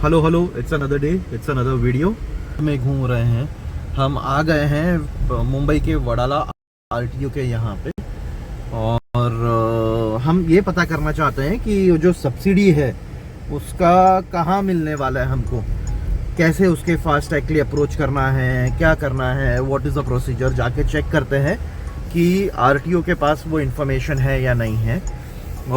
Hello hello, it's another day, it's another video में घूम रहे हैं। हम आ गए हैं मुंबई के वडाला आरटीओ के यहाँ पे। और हम ये पता करना चाहते हैं कि जो सब्सिडी है उसका कहाँ मिलने वाला है हमको, कैसे उसके फास्टैग के लिए अप्रोच करना है, क्या करना है, व्हाट इज़ द प्रोसीजर। जाके चेक करते हैं कि आरटीओ के पास वो इन्फॉर्मेशन है या नहीं है।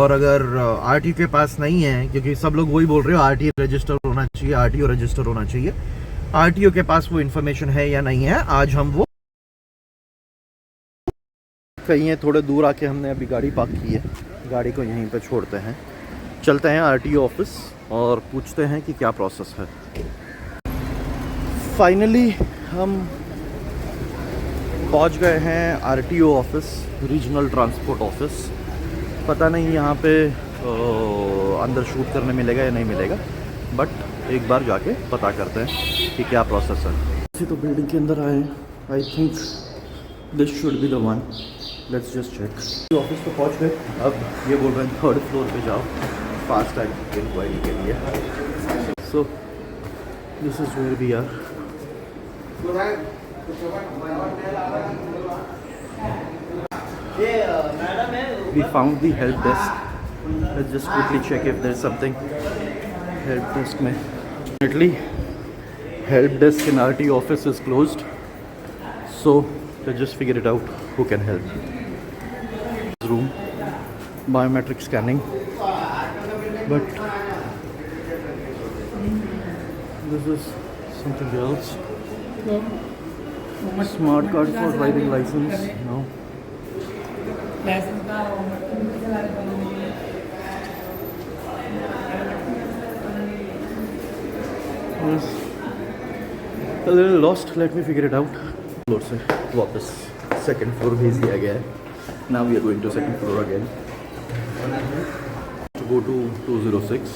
और अगर आरटीओ के पास नहीं है, क्योंकि सब लोग वही बोल रहे हो आरटीओ रजिस्टर होना चाहिए, आरटीओ रजिस्टर होना चाहिए, आरटीओ के पास वो इन्फॉर्मेशन है या नहीं है, आज हम वो कहीं है थोड़े दूर आके हमने अभी गाड़ी पार्क की है, गाड़ी को यहीं पे छोड़ते हैं, चलते हैं आरटीओ ऑफिस और पूछते हैं कि क्या प्रोसेस है। फाइनली हम पहुंच गए हैं RTO office, regional transport office. पता नहीं यहाँ पे अंदर शूट करने मिलेगा या नहीं मिलेगा, बट एक बार जाके पता करते हैं कि क्या प्रोसेस है। इसी तो बिल्डिंग के अंदर आए, I think this should be the one, let's just check. Office तो पहुँच गए, अब ये बोल रहे हैं 3rd फ्लोर पे जाओ फास्टैग इंक्वायरी के लिए। So this is where we are. We found the help desk. Let's just quickly check if there's something help desk में. Definitely help desk in RT office is closed, so let's just figure it out who can help. Room, biometric scanning, but this is something else. Smart card for driving license, no. Yes. A little lost, let me figure it out. Floor से वापस second floor भेज दिया गया है। Now we are going to second floor again to go to 206.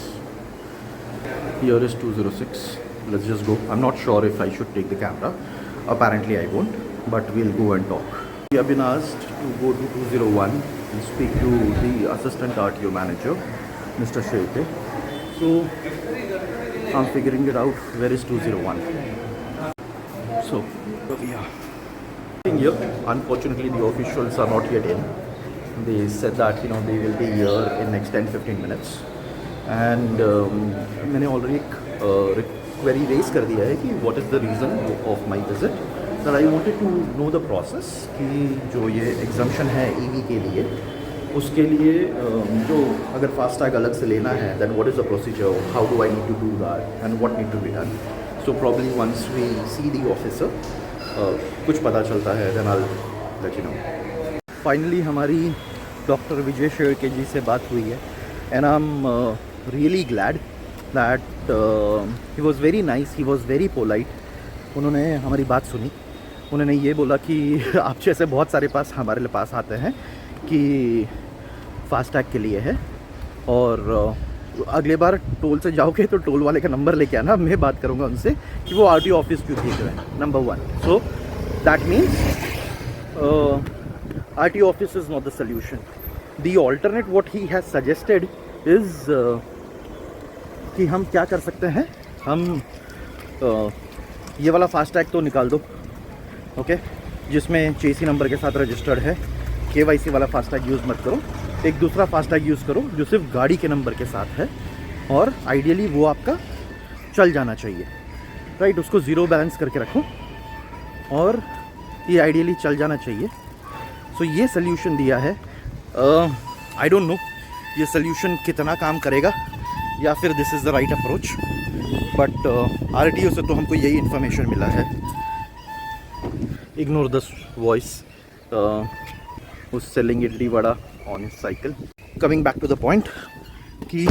Here is 206. Let's just go. I'm not sure if I should take the camera. Apparently I won't, but we'll go and talk. We have been asked to go to 201 and speak to the assistant RTO manager, Mr. Shete. So I'm figuring it out. Where is 201? So here we are. Here, unfortunately, the officials are not yet in. They said that they will be here in next 10-15 minutes. And मैंने already query raise कर दिया है कि what is the reason of my visit. That I wanted to know the process कि जो ये exemption है EV के लिए, उसके लिए जो अगर फास्टैग अलग से लेना है, then what is the procedure, how do I need to do that and what need to be done. So probably once we see the officer, कुछ पता चलता है, then I'll let you know. Finally हमारी doctor विजय शेरके जी से बात हुई है, and I'm really glad that he was very nice, he was very polite. उन्होंने हमारी बात सुनी। उन्होंने ये बोला कि आप जैसे बहुत सारे पास हमारे पास आते हैं कि फास्टैग के लिए है, और अगले बार टोल से जाओगे तो टोल वाले का नंबर लेके आना, मैं बात करूँगा उनसे कि वो आरटीओ ऑफिस क्यों भेज रहे हैं, number 1. So that means RTO office is not the solution. The alternate what he has suggested is कि हम क्या कर सकते हैं, हम ये वाला फास्टैग तो निकाल दो, ओके, जिसमें चेसी नंबर के साथ रजिस्टर्ड है, केवाईसी वाला फास्टैग यूज़ मत करो, एक दूसरा फास्टैग यूज़ करो जो सिर्फ गाड़ी के नंबर के साथ है, और आइडियली वो आपका चल जाना चाहिए, राइट. उसको ज़ीरो बैलेंस करके रखो और ये आइडियली चल जाना चाहिए. सो ये सल्यूशन दिया है. आई डोंट नो ये सल्यूशन कितना काम करेगा या फिर this is the right approach, but RTO से तो हमको यही इन्फॉर्मेशन मिला है. Ignore this voice who's selling idli vada on his cycle. Coming back to the point कि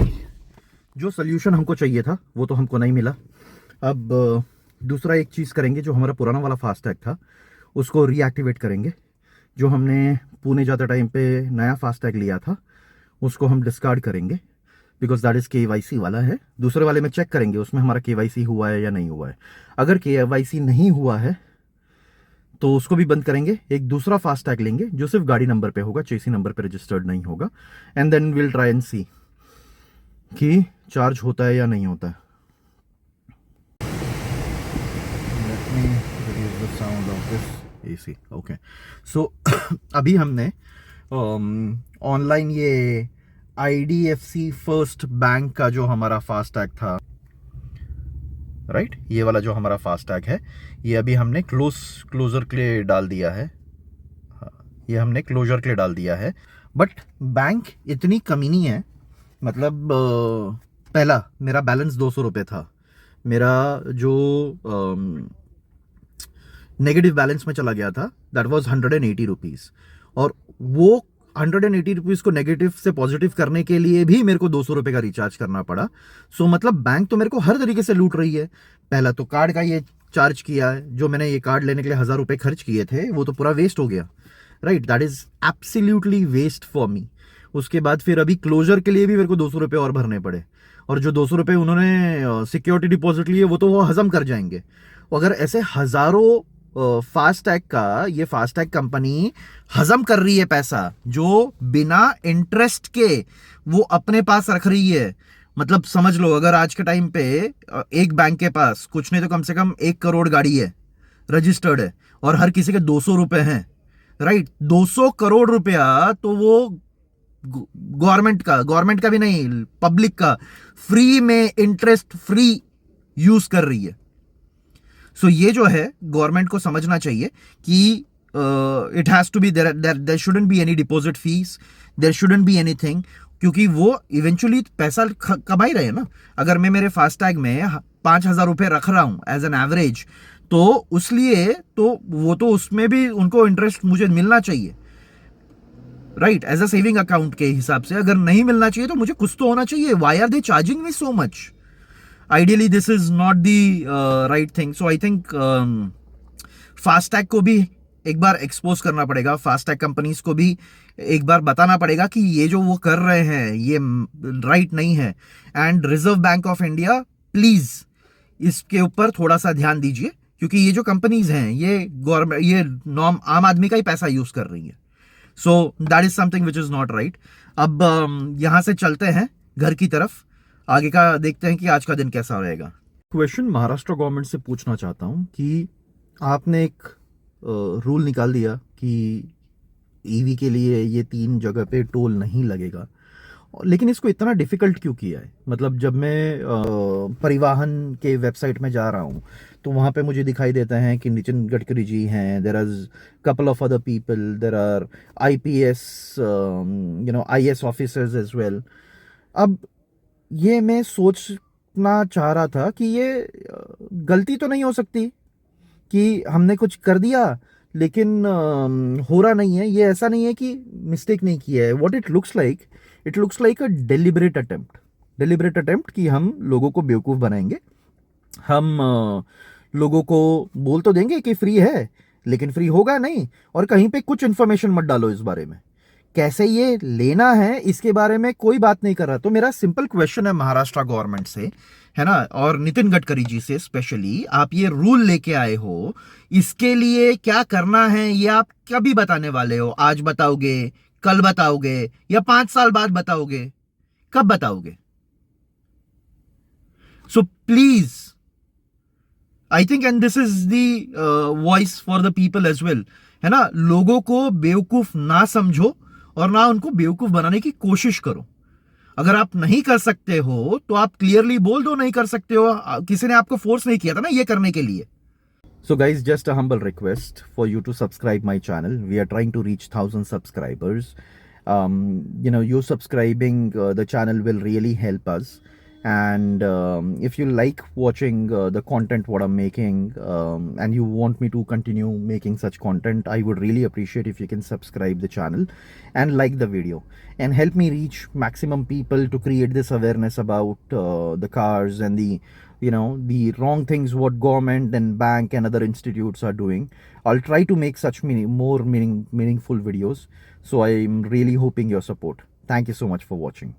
जो सल्यूशन हमको चाहिए था वो तो हमको नहीं मिला. अब दूसरा एक चीज़ करेंगे, जो हमारा पुराना वाला फास्टैग था उसको रीएक्टिवेट करेंगे. जो हमने पुणे जाते टाइम पे नया फास्टैग लिया था उसको हम डिस्कार्ड करेंगे, बिकॉज दैट इज़ केवाईसी वाला है. दूसरे वाले में चेक करेंगे उसमें हमारा केवाईसी हुआ है या नहीं हुआ है. अगर केवाईसी नहीं हुआ है तो उसको भी बंद करेंगे, एक दूसरा फास्टैग लेंगे जो सिर्फ गाड़ी नंबर पे होगा, चेसी नंबर पे रजिस्टर्ड नहीं होगा, and then will try and see कि चार्ज होता है या नहीं होता है. the sound of this AC. Okay. So अभी हमने ऑनलाइन ये IDFC फर्स्ट बैंक का जो हमारा फास्टैग था, राइट, ये वाला जो हमारा फास्टैग है, ये अभी हमने क्लोजर के लिए डाल दिया है. ये हमने क्लोजर के लिए डाल दिया है. बट बैंक इतनी कमीनी है, मतलब पहला मेरा बैलेंस 200 रुपये था. मेरा जो नेगेटिव बैलेंस में चला गया था दैट वाज 180 रुपीज़, और वो 180 रुपीज़ को नेगेटिव से पॉजिटिव करने के लिए भी मेरे को 200 रुपये का रिचार्ज करना पड़ा. सो मतलब बैंक तो मेरे को हर तरीके से लूट रही है. पहला तो कार्ड का ये चार्ज किया है, जो मैंने ये कार्ड लेने के लिए 1000 रुपये खर्च किए थे वो तो पूरा वेस्ट हो गया, right. That is absolutely waste for me. उसके बाद फिर अभी क्लोजर के लिए भी मेरे को 200 रुपये और भरने पड़े, और जो 200 रुपये उन्होंने सिक्योरिटी डिपॉजिट लिए वो तो वो हजम कर जाएंगे. अगर ऐसे हजारों फास्टैग का ये फास्टैग कंपनी हजम कर रही है पैसा जो बिना इंटरेस्ट के वो अपने पास रख रही है, मतलब समझ लो अगर आज के टाइम पे एक बैंक के पास कुछ नहीं तो कम से कम 1 करोड़ गाड़ी है, रजिस्टर्ड है, और हर किसी के 200 रुपए हैं, राइट. 200 करोड़ रुपया तो वो गवर्नमेंट का भी नहीं, पब्लिक का फ्री में इंटरेस्ट फ्री यूज कर रही है. सो ये जो है गवर्नमेंट को समझना चाहिए कि it has to be there shouldn't be any deposit fees, there shouldn't be anything, क्योंकि वो इवेंचुअली पैसा कमा ही रहे हैं ना. अगर मैं मेरे फास्टैग में 5000 रुपये रख रहा हूं एज एन एवरेज, तो उसलिए तो वो तो उसमें भी उनको इंटरेस्ट मुझे मिलना चाहिए, right, as a saving account के हिसाब से. अगर नहीं मिलना चाहिए तो मुझे कुछ तो होना चाहिए. Why are they charging me so much? Ideally this is not the right thing. So I think FASTag को भी एक बार एक्सपोज करना पड़ेगा, फास्टैग कंपनीज को भी एक बार बताना पड़ेगा कि ये जो वो कर रहे हैं ये राइट नहीं है. And reserve bank of India please इसके ऊपर थोड़ा सा ध्यान दीजिए, क्योंकि ये जो कंपनीज हैं ये गवर्नमेंट, ये नॉर्म आम आदमी का ही पैसा यूज कर रही है. So that is something which is not right. अब यहां से चलते हैं घर की तरफ, आगे का देखते हैं कि आज का दिन कैसा रहेगा. क्वेश्चन महाराष्ट्र गवर्नमेंट से पूछना चाहता हूं कि आपने एक रूल निकाल दिया कि ईवी के लिए ये 3 जगह पे टोल नहीं लगेगा, लेकिन इसको इतना डिफिकल्ट क्यों किया है? मतलब जब मैं परिवहन के वेबसाइट में जा रहा हूँ तो वहाँ पे मुझे दिखाई देता है कि नितिन गडकरी जी हैं, there are couple of other people, there are IPS IS officers as well. अब ये मैं सोचना चाह रहा था कि ये गलती तो नहीं हो सकती कि हमने कुछ कर दिया लेकिन हो रहा नहीं है. ये ऐसा नहीं है कि मिस्टेक नहीं किया है. What it looks like a deliberate attempt कि हम लोगों को बेवकूफ़ बनाएंगे. हम लोगों को बोल तो देंगे कि फ्री है, लेकिन फ्री होगा नहीं, और कहीं पे कुछ इन्फॉर्मेशन मत डालो इस बारे में. कैसे ये लेना है इसके बारे में कोई बात नहीं कर रहा. तो मेरा सिंपल क्वेश्चन है महाराष्ट्र गवर्नमेंट से, है ना, और नितिन गडकरी जी से स्पेशली, आप ये रूल लेके आए हो, इसके लिए क्या करना है ये आप कभी बताने वाले हो? आज बताओगे, कल बताओगे, या 5 साल बाद बताओगे? कब बताओगे? So please, I think, and this is the voice for the people as well, है ना, लोगों को बेवकूफ ना समझो और ना उनको बेवकूफ बनाने की कोशिश करो. अगर आप नहीं कर सकते हो तो आप क्लियरली बोल दो नहीं कर सकते हो. किसी ने आपको फोर्स नहीं किया था ना ये करने के लिए. So guys, just a humble request for you to subscribe my channel. We are trying to reach 1000 subscribers. You subscribing the channel will really help us. And if you like watching the content what I'm making, and you want me to continue making such content, I would really appreciate if you can subscribe the channel and like the video and help me reach maximum people to create this awareness about the cars and the wrong things what government and bank and other institutes are doing. I'll try to make such more meaningful videos. So I'm really hoping your support. Thank you so much for watching.